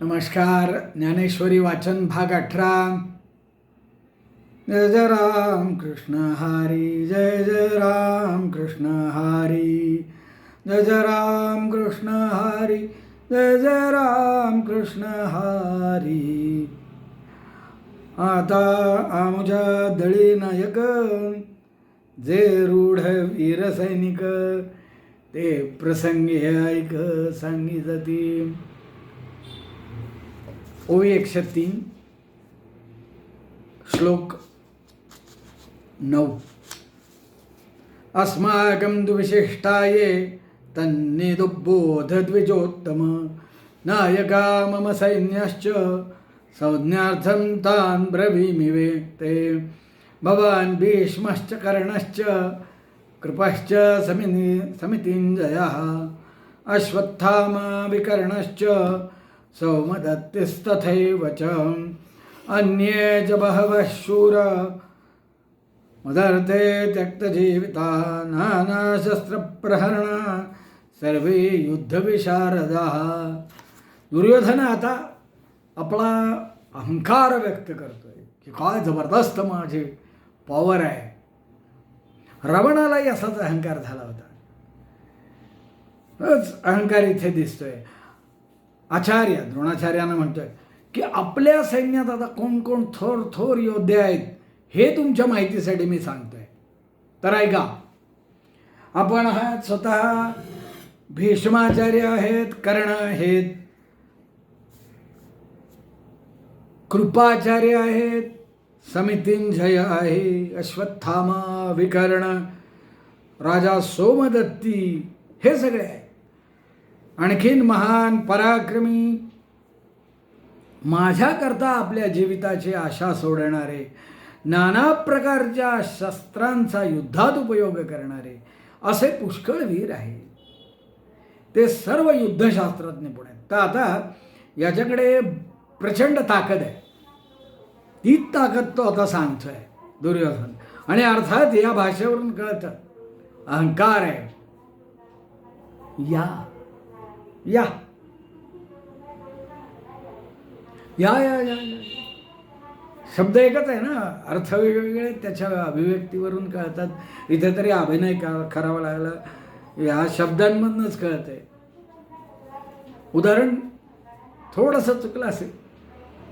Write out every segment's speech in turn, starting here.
नमस्कार. ज्ञानेश्वरी वाचन भाग 18. जय जय राम कृष्ण हरी, जय जय राम कृष्ण हरी, जय जय राम कृष्ण हरी, जय जय राम कृष्ण हरी. आता आमुजा दळी नायक, जे रूढ वीर सैनिक, ते प्रसंगी ऐक सांगितती. ओवी 103 श्लोक 9. अस्माकं तु विशिष्टाये तन्निदुबोध द्विजोत्तम, नायका मम सैन्यश्च संज्ञार्थं तान् ब्रवीमि ते. भवान् भीष्मश्च कर्णश्च कृपश्च समितिञ्जयः, अश्वत्थामा विकर्णश्च सौमदत्तिस्तथैव च. अन्ये च बहवः शूरा मदर्थे त्यक्तजीविता, नानाशस्त्रप्रहरणा सर्वे युद्धविशारदाः. दुर्योधन आता आपला अहंकार व्यक्त करतोय की काय जबरदस्त माझी पॉवर आहे. रावणालाही असाच अहंकार झाला होता. अहंकार इथे दिसतोय. आचार्य द्रोणाचार्यांना म्हणतोय की आपल्या सैन्यात आता कोण कोण थोर थोर योद्धे आहेत हे तुमच्या माहितीसाठी मी सांगतोय, तर ऐका. आपण आहात स्वतः भीष्माचार्य आहेत, कर्ण आहेत, कृपाचार्य आहेत, समितिंजय आहे, अश्वत्थामा, विकर्ण, राजा सोमदत्ती, हे सगळे आहे. आणखीन महान पराक्रमी, माझ्याकरता आपल्या जीविताची आशा सोडणारे, नाना प्रकारच्या शस्त्रांचा युद्धात उपयोग करणारे असे पुष्कळ वीर आहेत. ते सर्व युद्धशास्त्रात निपुण आहेत. तर आता याच्याकडे प्रचंड ताकद आहे. ती ताकद तो आता सांगतोय दुर्योधन. आणि अर्थात या भाषेवरून कळतं अहंकार आहे. या या या या या शब्द एकच आहे ना, अर्थ वेगवेगळे, त्याच्या अभिव्यक्तीवरून कळतात. इथे तरी अभिनय करावा लागला, या शब्दांमधूनच कळतंय. उदाहरण थोडंसं चुकलं असेल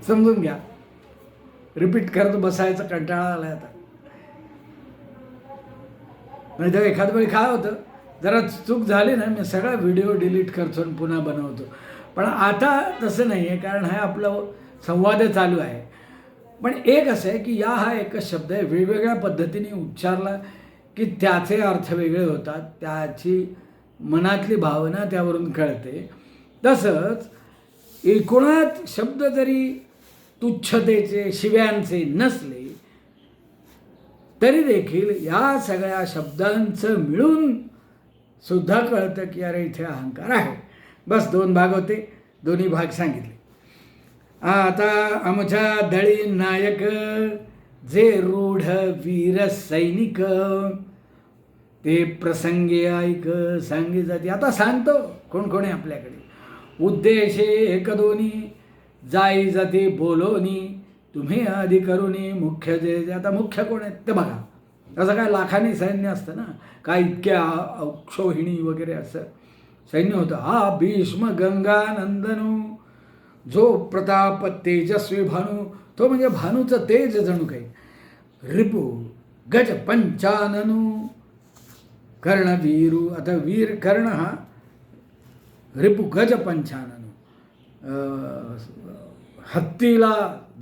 समजून घ्या. रिपीट करत बसायचं कंटाळा आला आता. नाही तर एखाद वेळी काय होतं, जरा चूक झाली ना, मी सगळा व्हिडिओ डिलीट करतो आणि पुन्हा बनवतो. पण आता तसं नाही आहे, कारण हा आपलं संवाद चालू आहे. पण एक असं आहे की या हा एकच शब्द आहे, वेगवेगळ्या पद्धतीने उच्चारला की त्याचे अर्थ वेगळे होतात, त्याची मनातली भावना त्यावरून कळते. तसंच एकूणात शब्द जरी तुच्छतेचे, शिव्यांचे नसले तरी देखील या सगळ्या शब्दांचं मिळून सुद्धा कळतं की अरे इथे अहंकार आहे. बस 2 भाग होते, दोन्ही भाग सांगितले. आता आमच्या दळी नायक, जे रूढ वीर सैनिक, ते प्रसंगी ऐक सांगितले. आता सांगतो कोण कोण आहे आपल्याकडे. उद्देशे एक दोन्ही, जाई जाती बोलोनी, तुम्ही आधी करूनी मुख्य जे. आता मुख्य कोण आहेत ते बघा. असं काय लाखांनी सैन्य असतं ना, काय इतक्या अक्षोहिणी वगैरे असं सैन्य होतं. हा भीष्म गंगानंदनू, जो प्रताप तेजस्वी भानू, तो म्हणजे भानूचं तेज जणू काही. रिपू गज पंचाननू, कर्णवीरू. आता वीर कर्ण हा, रिपू गज पंचाननू, हत्तीला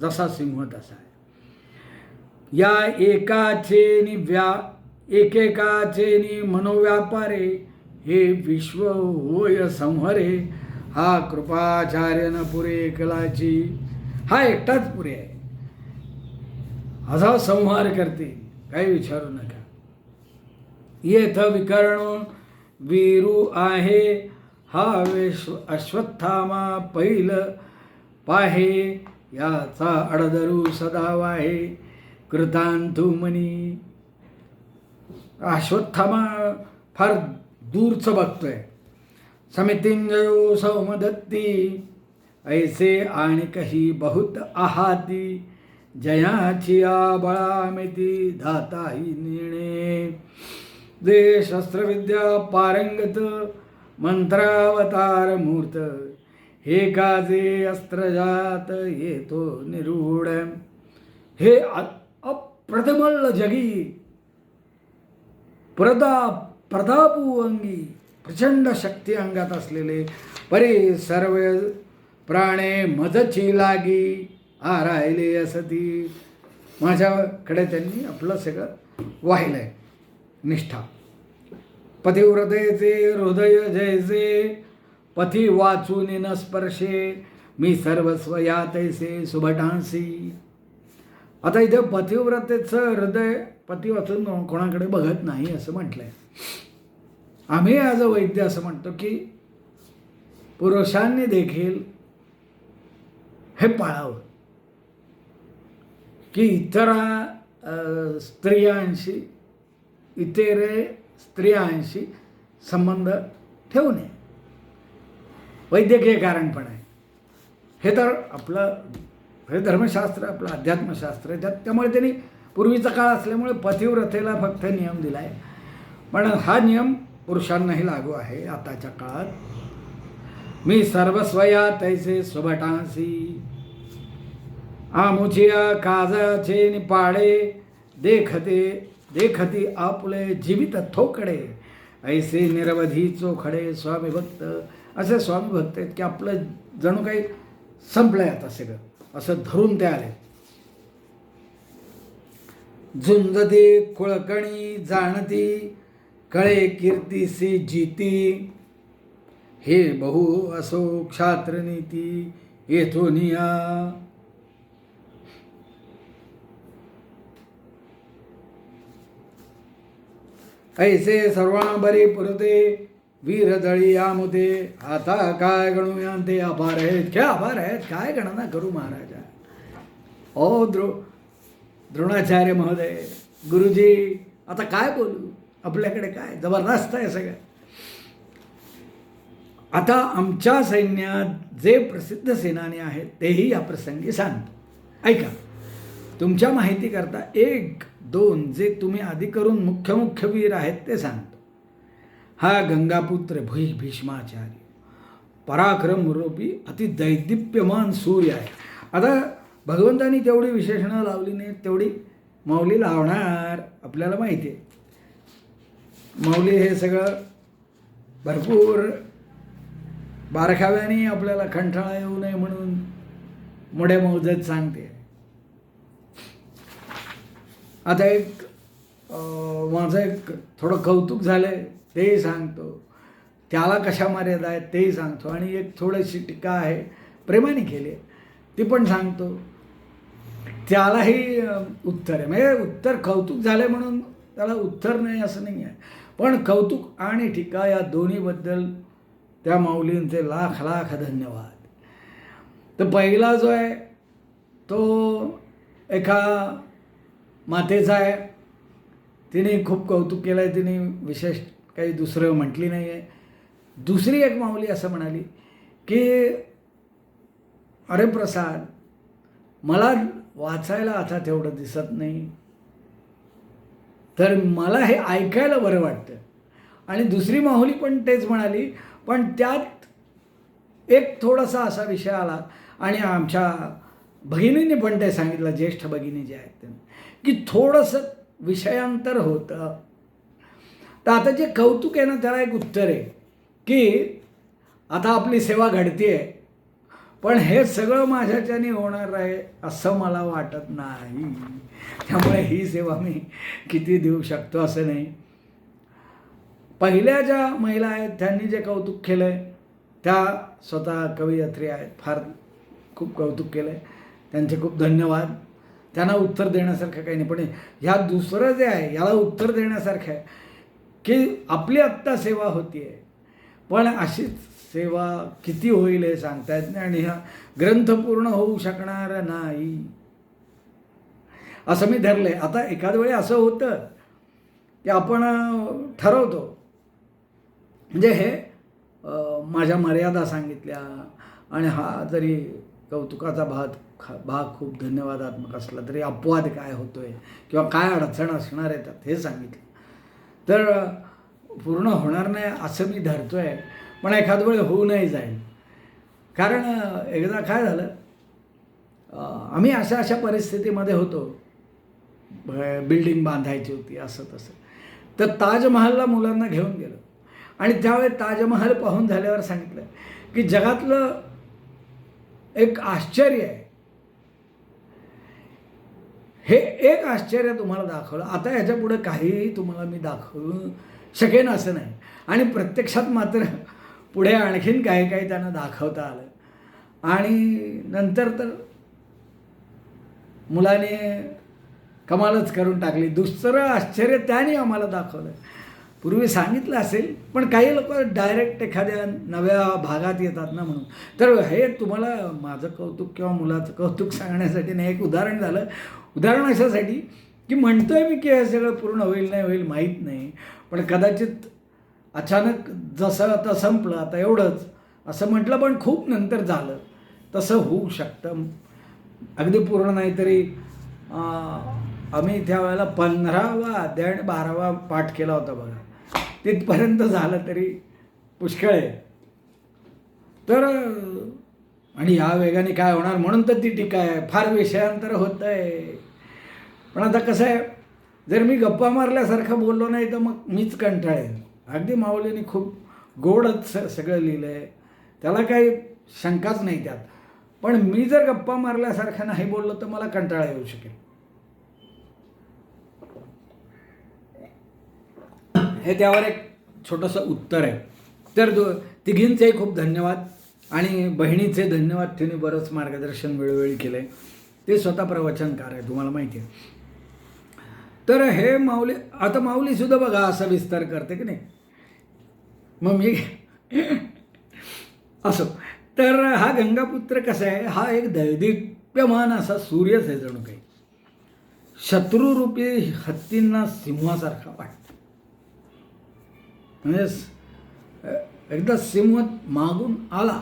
जसा सिंह तसा आहे. या एकेकाचे मनोव्यापारे, हे विश्व होय संहरे. हा कृपाचार्य न पुरे कलाची, हा एकटाच पुरे आहे. असा संहार करते, काही विचारू नका. येथ विकर्ण वीरू आहे, हा अश्वत्थामा पैल पाहे. याचा अडदरू सदा वाहे, कृतांतू मनी. अश्वत्थामा फार दूरचं बघतोय. समितिंजयो सौमदत्ती, ऐसे आणि काही बहुत आहाती, जयाची बळामिती धाताही नेणे. जे शस्त्रविद्या पारंगत, मंत्रावतार मूर्त, हे काजे अस्त्रजात येतो निरूढ. हे अप्रथमल जगी प्रतापू अंगी, प्रचंड शक्ती अंगात असलेले, परी सर्व प्राणे मजची लागी, राहिले असती. माझ्याकडे त्यांनी आपलं सगळं वाहिलंय. निष्ठा पतिव्रतेचे हृदय जैसे, पथी वाचून न स्पर्शे, मी सर्वस्व या तैसे सुभटांसी. आता इथे पतिव्रतेचं हृदय पती वाचून कोणाकडे बघत नाही असं म्हटलंय. आम्ही ॲज अ वैद्य असं म्हणतो की पुरुषांनी देखील हे पाळावं की इतर स्त्रियांशी संबंध ठेवू नये. वैद्यकीय कारण पण आहे हे. तर आपलं हे धर्मशास्त्र, आपलं अध्यात्मशास्त्र आहे. त्यामुळे त्यांनी पूर्वीचा काळ असल्यामुळे पतिव्रतेला फक्त नियम दिला आहे, पण हा नियम पुरुषांनाही लागू आहे आताच्या काळात. मी सर्वस्वया तैसे सुभटांसी, आमुचिया काजाचे निपाडे, देखती आपुले जीवित थोकडे, ऐसे निरवधी चोखडे स्वामी भक्त. असे स्वामी भक्त आहेत की आपलं जणू काही संपलंय आता सगळं, असं धरून ते आले. झुंजते कुळकणी जाणती, कळे कीर्तीसी जीती, हे बहु असो क्षात्रनीती येथोनिया. ऐसे सर्वांबरी पुरते, वीर दळी यामुते, आता काय गणू यांते अपार आहेत. क्या अपार आहेत, काय गणना करू महाराजा. ओ द्रोणाचार्य महोदय, गुरुजी, आता काय बोलू, आपल्याकडे काय जबरदस्त आहे सगळं. आता आमच्या सैन्यात जे प्रसिद्ध सेनानी आहेत तेही या प्रसंगी सांगतो. ऐका, तुमच्या माहितीकरता 1-2 जे तुम्ही आधी करून मुख्य वीर आहेत ते सांगतो. हा गंगापुत्र भीष्माचार्य, पराक्रम रूपी अति दैदिप्यमान सूर्य आहे. आता भगवंतांनी तेवढी विशेषणं लावली नाही, तेवढी माऊली लावणार, आपल्याला माहिती आहे. माऊली हे सगळं भरपूर बारखाव्याने आपल्याला कंटाळा येऊ नये म्हणून मोठ्या मौजत सांगते. आता माझं एक थोडं कौतुक झालं आहे तेही सांगतो, त्याला कशा मर्यादा आहेत तेही सांगतो, आणि एक थोडीशी टीका आहे प्रेमाने केली आहे ती पण सांगतो. त्यालाही उत्तर आहे. म्हणजे उत्तर कौतुक झालं म्हणून त्याला उत्तर नाही असं नाही आहे, पण कौतुक आणि टीका या दोन्हीबद्दल त्या माऊलींचे लाख लाख धन्यवाद. तर पहिला जो आहे तो एका मातेचा आहे. तिने खूप कौतुक केलं आहे, तिने विशेष काही दुसरं म्हटली नाही आहे. दुसरी एक माऊली असं म्हणाली की अरे प्रसाद, मला वाचायला आता तेवढं दिसत नाही, तर मला हे ऐकायला बरं वाटतं. आणि दुसरी माऊली पण तेच म्हणाली, पण त्यात एक थोडासा असा विषय आला, आणि आमच्या भगिनींनी पण ते सांगितलं, ज्येष्ठ भगिनी जे आहेत त्यांनी, की थोडंसं विषयांतर होतं. तर आता जे कौतुक आहे ना त्याला एक उत्तर आहे की आता आपली सेवा घडते आहे, पण हे सगळं माझ्याच्याने होणार आहे असं मला वाटत नाही. त्यामुळे ही सेवा मी किती देऊ शकतो असं नाही. पहिल्या ज्या महिला आहेत त्यांनी जे कौतुक केलं आहे त्या स्वतः कवयित्री आहेत, फार खूप कौतुक केलं आहे, त्यांचे खूप धन्यवाद. त्यांना उत्तर देण्यासारखं काही नाही. पण ह्या दुसरं जे आहे याला उत्तर देण्यासारखं आहे की आपली आत्ता सेवा होती आहे, पण अशीच सेवा किती होईल हे सांगता येत नाही, आणि हा ग्रंथ पूर्ण होऊ शकणार नाही असं मी धरलं आहे. आता एखाद्या वेळी असं होतं की आपण ठरवतो, म्हणजे हे माझ्या मर्यादा सांगितल्या, आणि हा जरी कौतुकाचा भाग खूप धन्यवादात्मक असला तरी अपवाद काय होतोय किंवा काय अडचण असणार आहे त्यात हे सांगितलं तर पूर्ण होणार नाही असं मी धरतोय. पण एखाद वेळ होऊ नाही जाईल. कारण एकदा काय झालं, आम्ही अशा परिस्थितीमध्ये होतो, बिल्डिंग बांधायची होती असं तसं, तर ताजमहलला मुलांना घेऊन गेलो आणि त्यावेळी ताजमहल पाहून झाल्यावर सांगितलं की जगातलं एक आश्चर्य आहे, हे एक आश्चर्य तुम्हाला दाखवलं, आता ह्याच्या पुढे काहीही तुम्हाला मी दाखवू शकेन असं नाही. आणि प्रत्यक्षात मात्र पुढे आणखीन काही काही त्यांना दाखवता आलं आणि नंतर तर मुलाने कमालच करून टाकली. दुसरं आश्चर्य त्याने आम्हाला दाखवलं. पूर्वी सांगितलं असेल पण काही लोक डायरेक्ट एखाद्या नव्या भागात येतात ना म्हणून. तर हे तुम्हाला माझं कौतुक किंवा मुलाचं कौतुक सांगण्यासाठी नाही, एक उदाहरण झालं. उदाहरण अशासाठी की म्हणतोय मी की हे सगळं पूर्ण होईल नाही होईल माहीत नाही, पण कदाचित अचानक जसं आता संपलं आता एवढंच असं म्हटलं, पण खूप नंतर झालं तसं होऊ शकतं. अगदी पूर्ण नाही तरी आम्ही त्यावेळेला 15वा अध्याय आणि 12वा पाठ केला होता बघा, तिथपर्यंत झालं तरी पुष्कळ आहे. तर आणि या वेगाने काय होणार म्हणून तर ती टीका आहे, फार विषयांतर होतं आहे. पण आता कसं आहे, जर मी गप्पा मारल्यासारखं बोललो नाही तर मग मीच कंटाळेन. अगदी माऊलीने खूप गोडच सगळं लिहिलं आहे, त्याला काही शंकाच नाही त्यात. पण मी जर गप्पा मारल्यासारखं नाही बोललो तर मला कंटाळा येऊ शकेल. हे त्यावर एक छोटंसं उत्तर आहे. तर तिघींचेही खूप धन्यवाद आणि बहिणीचे धन्यवाद, तिने बरंच मार्गदर्शन वेळोवेळी केलं आहे. ते स्वतः प्रवचनकार आहे तुम्हाला माहिती आहे. तर हे माऊली, आता माऊलीसुद्धा बघा असा विस्तार करते की नाही. मग मी असो, तर हा गंगापुत्र कसा आहे, हा एक दैदिप्यमान असा सूर्यच आहे जणू काही. शत्रुरूपी हत्तींना सिंहासारखा वाटतो. म्हणजे एकदा सिंह मागून आला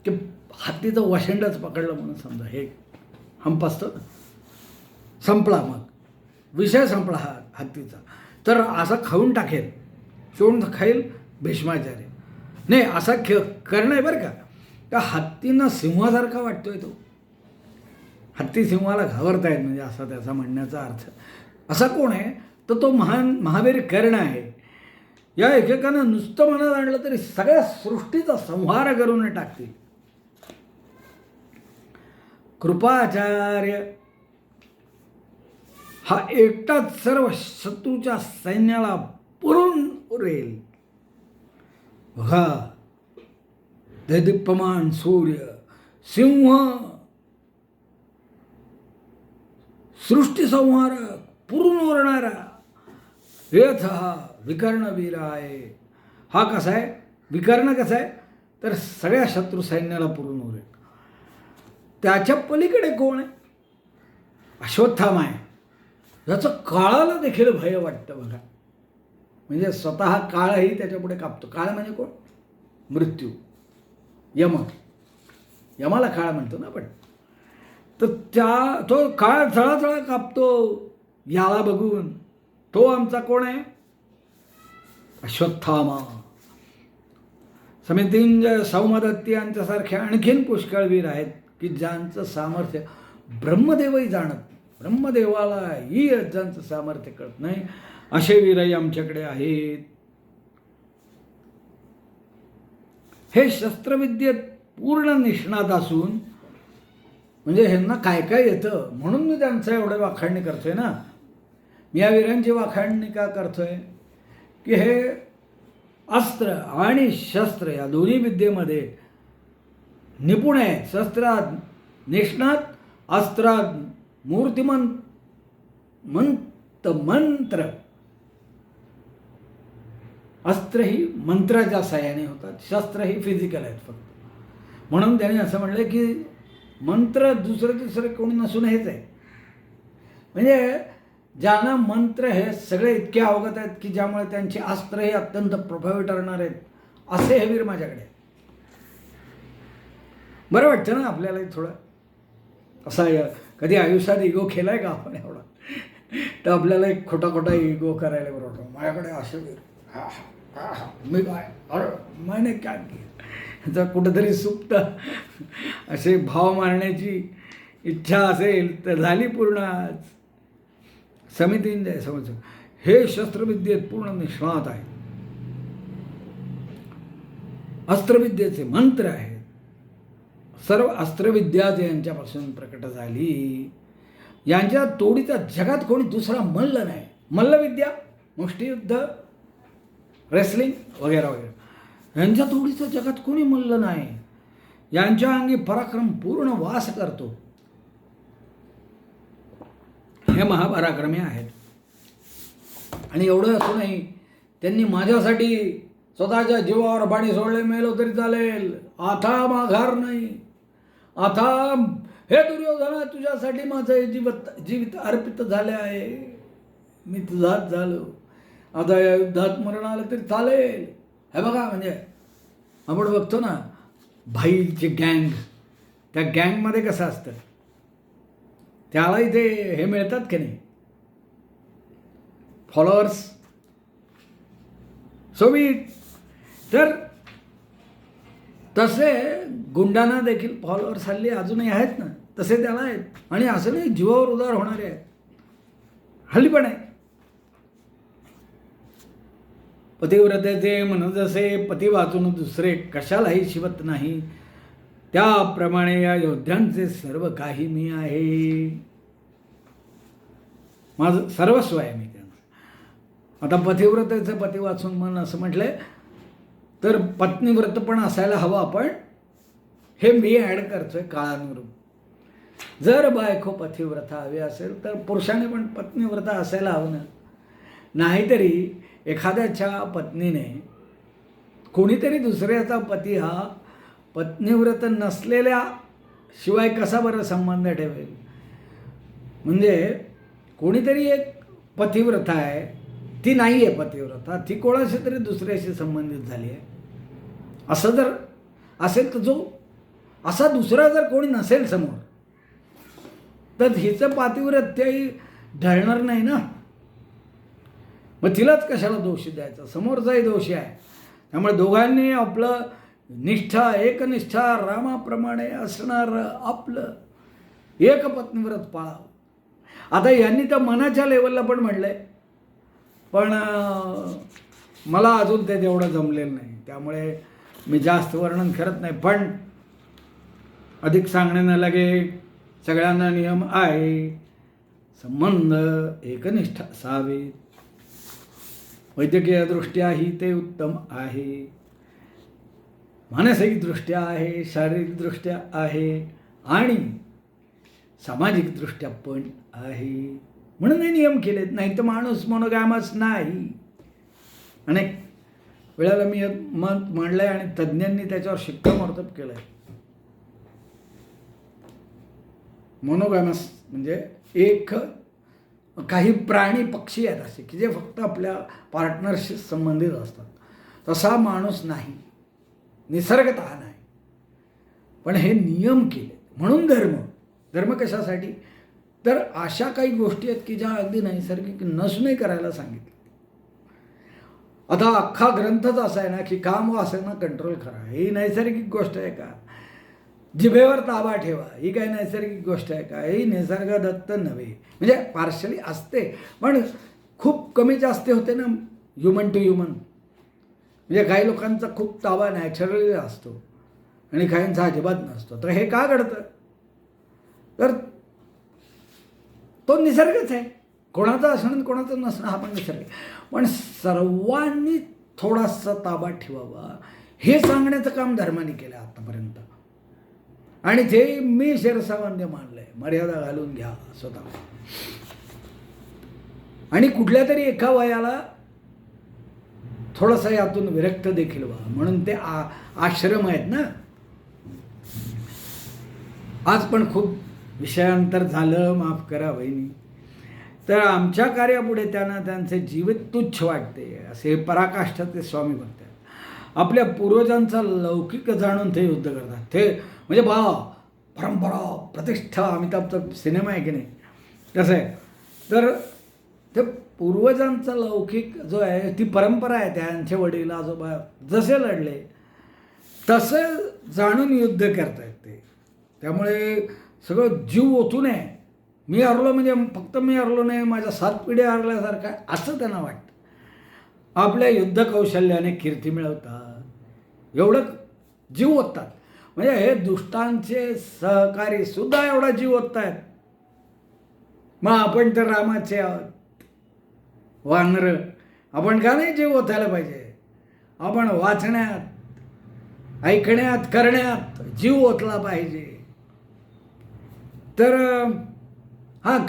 की हत्तीचं वशंडच पकडलं म्हणून समजा, हे हमपसतं ना, संपला, मग विषय संपला हा हत्तीचा. तर असा खाऊन टाकेल, चोळून खाईल भीष्माचार्य. नाही, असा करणं आहे बरं का. त्या हत्तींना सिंहासारखा वाटतोय तो. हत्ती सिंहाला घाबरतायत म्हणजे असा त्याचा म्हणण्याचा अर्थ. असा कोण आहे तर तो महावीर कर्ण आहे. या एकेकानं नुसतं मनात आणलं तरी सगळ्या सृष्टीचा संहार करून टाकतील. कृपाचार्य हा एकटाच सर्व शत्रूच्या सैन्याला पुरून उरेल. बघा, दैदिप्यमान सूर्य, सिंह, सृष्टी संहारक, पुरून उरणारा, हेच हा विकर्णवीर आहे. हा कसा आहे, विकर्ण कसा आहे तर सगळ्या शत्रू सैन्याला पुरून उरेल. त्याच्या पलीकडे कोण आहे, अश्वत्थामा आहे. याचं काळाला देखील भय वाटतं बघा. म्हणजे स्वतः काळही त्याच्यापुढे कापतो. काळ म्हणजे कोण, मृत्यू, यम, यमाला काळ म्हणतो ना आपण. तर तो काळ झळाझळा कापतो याला बघून. तो आमचा कोण आहे, अश्वत्थामा. समितिंजय, सौमदत्ती यांच्यासारखे आणखीन पुष्कळवीर आहेत की ज्यांचं सामर्थ्य ब्रह्मदेवही जाणत, ब्रह्मदेवालाही ज्यांचं सामर्थ्य कळत नाही, असे वीरही आमच्याकडे आहेत. हे शस्त्रविद्येत पूर्ण निष्णात असून, म्हणजे ह्यांना काय काय येतं म्हणून मी त्यांचं एवढं वाखाणणी करतोय ना. मी या वीरांची वाखाणणी का करतोय की हे अस्त्र आणि शस्त्र या दोन्ही विद्येमध्ये निपुण आहेत. शस्त्रात निष्णात, अस्त्रात मूर्तिमंत, मंत्र. अस्त्र ही मंत्राच्या साह्याने होतात, शस्त्र ही फिजिकल आहेत फक्त. म्हणून त्याने असं म्हणलं की मंत्र दुसरं कोणी नसून हेच आहे. म्हणजे ज्यांना मंत्र हे सगळे इतके अवगत आहेत की ज्यामुळे त्यांची अस्त्र हे अत्यंत प्रभावी ठरणार आहेत, असे हे वीर माझ्याकडे. बरं वाटतं ना आपल्याला थोडं असा कधी आयुष्यात इगो केलाय का आपण एवढा, तर आपल्याला एक खोटा खोटा इगो करायला बरं वाटतं. माझ्याकडे असं हा हा हा मी काय अरे मैंने क्या केलं, जर कुठंतरी सुप्त असे भाव मारण्याची इच्छा असेल तर झाली पूर्ण. आज समितींचे समज हे शस्त्रविद्येत पूर्ण निष्णात आहे, अस्त्रविद्येचे मंत्र आहेत, सर्व अस्त्रविद्या जे यांच्यापासून प्रकट झाली, यांच्या तोडीचा जगात कोणी दुसरा मल्ल नाही. मल्लविद्या, मुष्टियुद्ध, रेसलिंग वगैरे वगैरे, यांच्या तोडीचं जगात कोणी मल्ल नाही. यांच्या अंगी पराक्रम पूर्ण वास करतो. हे महापराक्रमी आहेत. आणि एवढं असूनही त्यांनी माझ्यासाठी स्वतःच्या जीवावर पाणी सोडले, मेलो तरी चालेल, आता माघार नाही. आता हे दुर्योधना, तुझ्यासाठी माझं जीवित अर्पित झाले आहे, मी तुझाच झालो, आता या युद्धात मरण आलं तरी चालेल. हे बघा, म्हणजे आपण बघतो ना भाईचे गँग, त्या गँगमध्ये कसं असतं, त्यालाही ते हे मिळतात की नाही, फॉलोअर्स. सो मी तर तसे गुंडांना देखील फॉलोअर्स हल्ली अजूनही आहेत ना, तसे त्याला आहेत. आणि असं नाही जीवावर उदार होणारे आहेत, हल्ली पण आहे. पतिव्रतेचे मन जसे पती वाचून दुसरे कशालाही शिवत नाही, त्याप्रमाणे या योद्ध्यांचे सर्व काही मी आहे, माझं सर्वस्व आहे मी त्यांना. आता पतिव्रतेचं पती वाचून मन असं म्हटलंय, तर पत्नीव्रत पण असायला हवं. आपण हे मी ॲड करतोय काळानुरूप. जर बायको पतिव्रता हवी असेल तर पुरुषाने पण पत्नीव्रता असायला हवं ना. नाहीतरी एखाद्याच्या पत्नीने कोणीतरी दुसऱ्याचा पती हा पत्नीव्रत नसलेल्या शिवाय कसा बरं संबंध ठेवेल. म्हणजे कोणीतरी एक पतिव्रता आहे, ती नाही आहे पतिव्रता, ती कोणाशी तरी दुसऱ्याशी संबंधित झाली आहे, असं जर असेल तर जो असा दुसरा जर कोणी नसेल समोर, तर हिचं पातिव्रत्यही ढळणार नाही ना. मग तिलाच कशाला दोषी द्यायचा, समोरचाही दोषी आहे. त्यामुळे दोघांनी आपलं निष्ठा, एकनिष्ठा रामाप्रमाणे असणारं आपलं एक पत्नीव्रत पाळावं. आता यांनी तर मनाच्या लेवलला पण म्हणलंय, पण मला अजून ते तेवढं जमलेलं नाही, त्यामुळे मी जास्त वर्णन करत नाही. पण अधिक सांगणे न लागे, सगळ्यांना नियम आहे, संबंध एकनिष्ठ असावे. वैद्यकीय दृष्ट्याही ते उत्तम आहे, मानसिकदृष्ट्या आहे, शारीरिकदृष्ट्या आहे आणि सामाजिकदृष्ट्या पण आहे. म्हणून हे नियम केलेत, नाही तर माणूस मोनोगॅमस नाही. अनेक वेळेला मी मत मांडलंय आणि तज्ज्ञांनी त्याच्यावर शिक्कामोर्तब केलंय. मोनोगॅमस म्हणजे एक काही प्राणी पक्षी आहेत असे की जे फक्त आपल्या पार्टनरशी संबंधित असतात, तसा माणूस नाही, निसर्गतः नाही. पण हे नियम केले म्हणून धर्म कशासाठी, तर अशा काही गोष्टी आहेत की ज्या अगदी नैसर्गिक नसूनही करायला सांगितलं. आता अख्खा ग्रंथच असा आहे ना की काम वासना कंट्रोल करा, ही नैसर्गिक गोष्ट आहे का. जिभेवर ताबा ठेवा, ही काही नैसर्गिक गोष्ट आहे का, ही निसर्गदत्त नव्हे. म्हणजे पार्शली असते, पण खूप कमी जास्त होते ना ह्युमन टू ह्युमन. म्हणजे काही लोकांचा खूप ताबा नॅचरली असतो आणि काहींचा अजिबात नसतो. तर हे का घडतं, तर तो निसर्गच आहे. कोणाचा असणं कोणाचं नसणं हा पण निसर्ग. पण सर्वांनी थोडासा ताबा ठेवावा हे सांगण्याचं काम धर्माने केलं आतापर्यंत. आणि ते मी शिरसावंद्य मानलंय, मर्यादा घालून घ्या स्वतः. आणि कुठल्या तरी एका वयाला थोडंसं यातून विरक्त देखील व्हा, म्हणून ते आश्रम आहेत ना. आज पण खूप विषयांतर झालं, माफ करा वहिनी. तर आमच्या कार्यापुढे त्यांना त्यांचे जीवित तुच्छ वाटते असे पराकाष्ठाचे स्वामी बघतात. आपल्या पूर्वजांचा लौकिक जाणून ते युद्ध करतात. ते म्हणजे परंपरा प्रतिष्ठा अमिताभचा सिनेमा आहे की नाही कसं आहे. तर ते पूर्वजांचा लौकिक जो आहे ती परंपरा आहे. त्यांचे वडील आजोबा जसे लढले तसं जाणून युद्ध करतायत ते. त्यामुळे सगळं जीव ओतून आहे. मी हरलो म्हणजे फक्त मी हरलो नाही, माझ्या 7 पिढ्या हरल्यासारखं आहे असं त्यांना वाटतं. आपल्या युद्ध कौशल्याने कीर्ती मिळवतात, एवढं जीव ओततात. म्हणजे हे दुष्टांचे सहकारी सुद्धा एवढा जीव ओततायत. मग आपण तर रामाचे आहोत वानर, आपण का नाही जीव ओतायला पाहिजे. आपण वाचण्यात, ऐकण्यात, करण्यात जीव ओतला पाहिजे. तर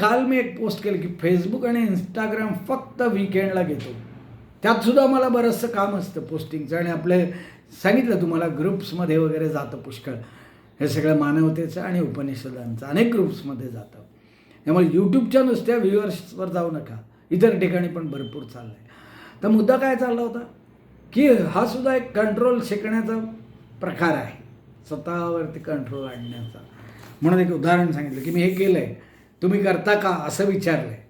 काल मी एक पोस्ट केली की फेसबुक आणि इंस्टाग्राम फक्त वीकेंडला घेतो. त्यातसुद्धा मला बरंचसं काम असतं पोस्टिंगचं. आणि आपले सांगितलं तुम्हाला ग्रुप्समध्ये वगैरे जातं पुष्कळ. हे सगळं मानवतेचं आणि उपनिषदांचं अनेक ग्रुप्समध्ये जातं. त्यामुळे यूट्यूबच्या नुसत्या व्ह्युअर्सवर जाऊ नका, इतर ठिकाणी पण भरपूर चाललं आहे. तर मुद्दा काय चालला होता की हा सुद्धा एक कंट्रोल शिकण्याचा प्रकार आहे, स्वतःवरती कंट्रोल आणण्याचा. म्हणून एक उदाहरण सांगितलं की मी हे केलं आहे, तुम्ही करता का असं विचारलं आहे.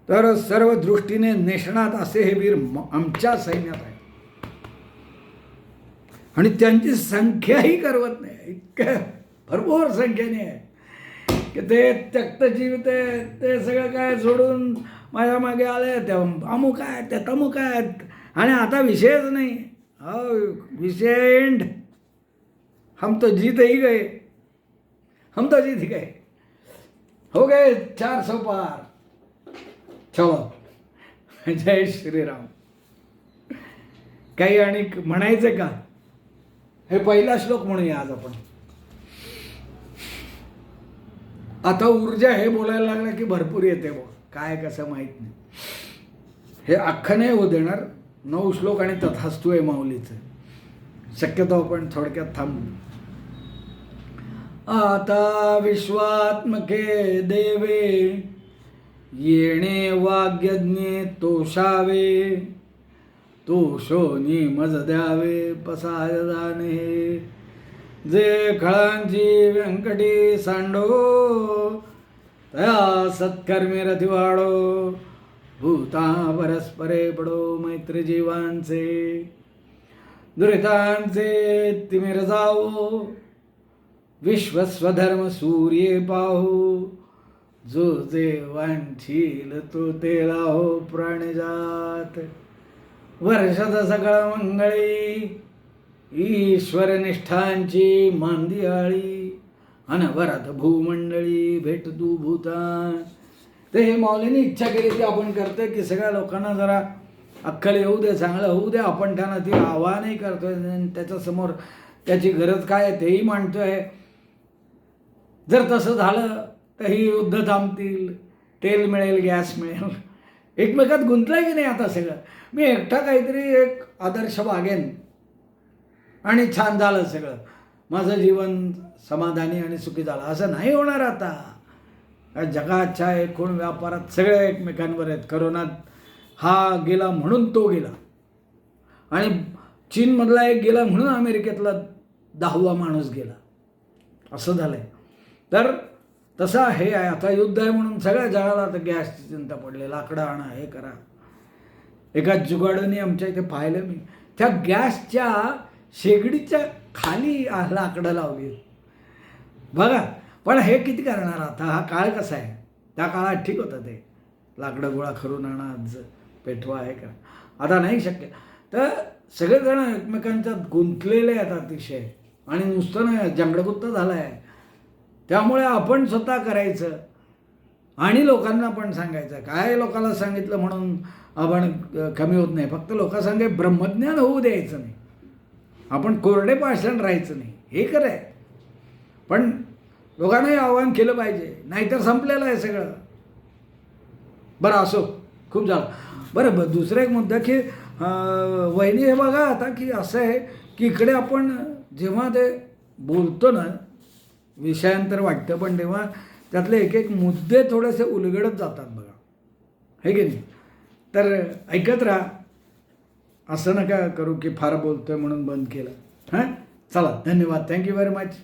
तर सर्व दृष्टीने नेशणात असे हे वीर आमच्या सैन्यात आहे आणि त्यांची संख्याही करवत नाही. इतकं भरपूर संख्येने आहे की ते त्यक्त जीव ते सगळं काय सोडून माझ्या मागे आले. त्या अमुक आहेत, त्या तमुक आहेत आणि आता विषयच नाही. विषय एंड. हम तो जीत ही गए, हम तो जीत ही गए, हो गए 400 पार. चलो, जय श्रीराम. काही आणि म्हणायचं का? हे पहिला श्लोक म्हणूया आज आपण. आता ऊर्जा हे बोलायला लागलं की भरपूर येते बो, काय कसं माहीत नाही. हे अख्खं नाही होऊ देणार. 9 श्लोक आणि तथास्तु आहे माऊलीचं. शक्यतो आपण थोडक्यात थांबू. आता विश्वात्मके देवे येणे वाग्यज्ञे तोषावे, तोषोनी मज द्यावे पसाय जाणे. जे खळांची व्यंकटी सांडो, तया सत्कर्मी रथी वाढो. भूता परस्परे पडो मैत्री जीवांचे, दुरितांचे तिमिर जावो. विश्वस्वधर्म सूर्ये पाहू, जो जे वांछील तो ते लाहो प्राणिजात. वर्षात सकळ मंगळी, ईश्वर निष्ठांची मांदियाळी. अनवरत भूमंडळी भेट तू भूतान. ते हे मौलीने इच्छा केली ती आपण करतोय की सगळ्या लोकांना जरा अक्कल येऊ दे, चांगलं होऊ दे. आपण त्यांना ती आव्हानही करतोय, त्याच्यासमोर त्याची गरज काय आहे तेही मांडतोय. जर तसं झालं तर ही युद्ध थांबतील, तेल मिळेल, गॅस मिळेल. एकमेकात गुंतलंय की नाही आता सगळं. मी एकटा काहीतरी एक आदर्श वागेन आणि छान झालं सगळं, माझं जीवन समाधानी आणि सुखी झालं, असं नाही होणार आता. जगाच्या एकूण व्यापारात सगळे एकमेकांवर आहेत. करोनात हा गेला म्हणून तो गेला आणि चीनमधला एक गेला म्हणून अमेरिकेतला 10वा माणूस गेला, असं झालं आहे. तर तसं हे आहे. आता युद्ध आहे म्हणून सगळ्या जगाला आता गॅसची चिंता पडली. लाकडं आणा, हे करा. एका जुगाडाने आमच्या इथे पाहिलं मी, त्या गॅसच्या शेगडीच्या खाली लाकडं लावली बघा. पण हे किती करणार आता, हा काळ कसा आहे. त्या काळात ठीक होतं ते लाकडं गोळा करून आणा, पेटवा, हे करा. आता नाही शक्य. तर सगळेजण एकमेकांच्यात गुंतलेले आहेत अतिशय आणि नुसतं नाही, जंगडगुत्त झालं आहे. त्यामुळे आपण स्वतः करायचं आणि लोकांना पण सांगायचं. काय लोकांना सांगितलं म्हणून आपण कमी होत नाही. फक्त लोकांसंगे ब्रह्मज्ञान होऊ द्यायचं नाही, आपण कोरडे पाषाण राहायचं नाही, हे खरं आहे. पण लोकांनाही आव्हान केलं पाहिजे, नाहीतर संपलेलं आहे सगळं. बरं असो, खूप झालं. बरं, दुसरा एक मुद्दा की वहिनी हे बघा आता की असं आहे की इकडे आपण जेव्हा ते बोलतो ना, विषयांतर वाटतं, पण तेव्हा त्यातले एक एक मुद्दे थोडेसे उलगडत जातात बघा, हे की नाही. तर ऐकत राहा, असं नका करू की फार बोलतोय म्हणून बंद केलं. हां, चला धन्यवाद, थँक्यू व्हेरी मच.